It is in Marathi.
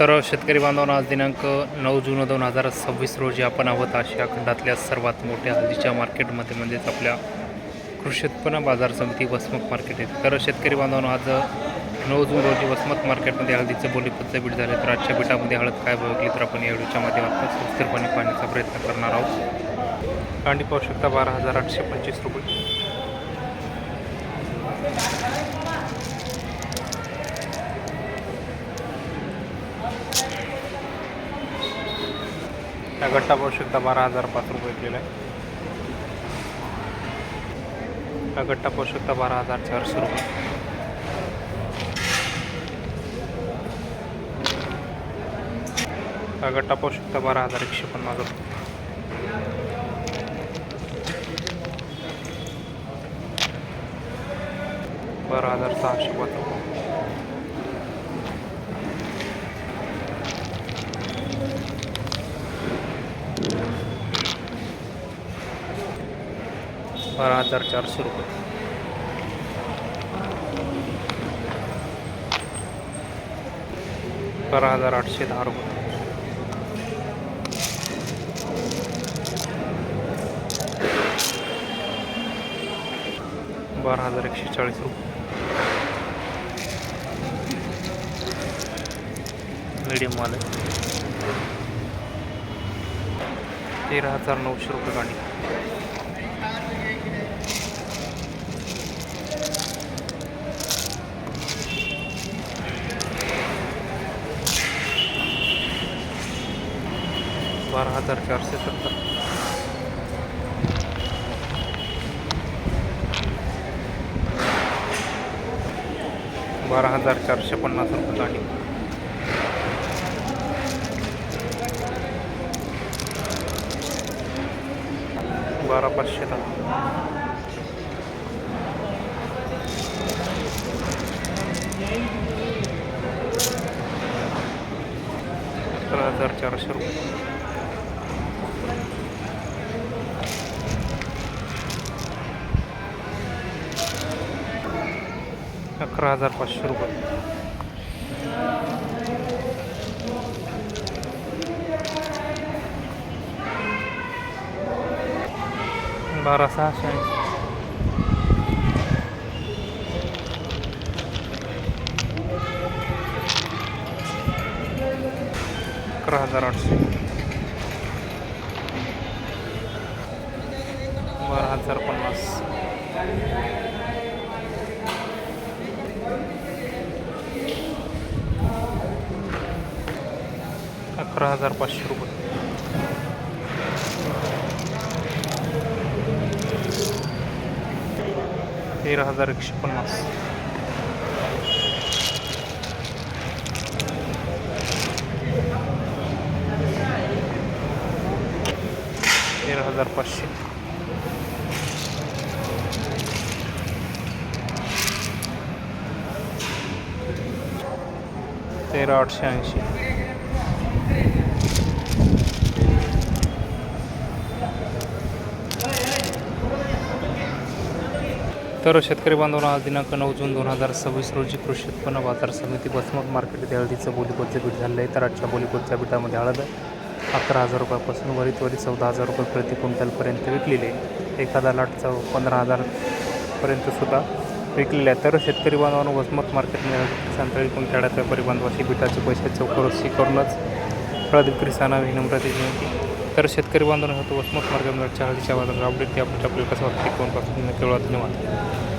तर शेतकरी बांधवांनो, आज दिनांक 9 जून 2026 रोजी आपण आहोत आशिया खंडातल्या सर्वात मोठ्या हल्दीच्या मार्केटमध्ये, म्हणजेच आपल्या कृषी उत्पन्न बाजार समिती वसमत मार्केट आहे. तर शेतकरी बांधवांनो, आज 9 जून रोजी वसमत मार्केटमध्ये हळदीचं बोलीपचं बीट झाले. तर आजच्या बीटामध्ये हळद काय भाव विकली तर आपण या व्हिडिओच्या माध्यमातून सविस्तरपणे पाहण्याचा प्रयत्न करणार आहोत. कांडी पाहू शकता 12,825 रुपये. हा गट्टा पाहू शकता 12,005 रुपये विकलेला आहे. हा गट्टा पाहू शकता 12,400 रुपये. हा गट्टा पाहू शकता 12,150 रुपये. बारा 12,605 रुपये. बारा 12,400 रुपये. बारा 12,810 रुपये. बारा 12,140 रुपये. मीडियम माल आहे. 13,900 रुपये गाडी. बारा 12,470. बारा 12,450 रुपये गाडी. बारा 510. 11,400 रुपये. 11,500 रुपये. 12,680. 11,800. 12,050. 11,500 रुपये. 13,150. 13,500. 13,880. तर शेतकरी बांधवांनो, आज दिनांक 9 जून 2026 रोजी कृषी उत्पन्न बाजार समिती वसमत मार्केट हळदीचं बोलीपोतचं बीट झालं आहे. तर आजच्या बोलीपोतच्या बीटामध्ये हळद 11,000 रुपयापासून वरीत 14,000 रुपये प्रति क्विंटलपर्यंत विकलेली आहे. एखादा लाटचा 15,000पर्यंत सुद्धा विकलेले आहे. तर शेतकरी बांधवांनो, वसमत मार्केटमध्ये संत्रा विकून खेड्यात व्यापारी बांधवाशी बीटाचे पैसे चौकशी करूनच हळद विक्रीस आणावी ही नम्रतेची विनंती. तर शेतकरी बांधवांनो, होतो वसमत मार्केटमध्ये हळदीच्या बाजारात अपडेट आपल्याला कसं वाटते कोण पासून केवळ धन्यवाद.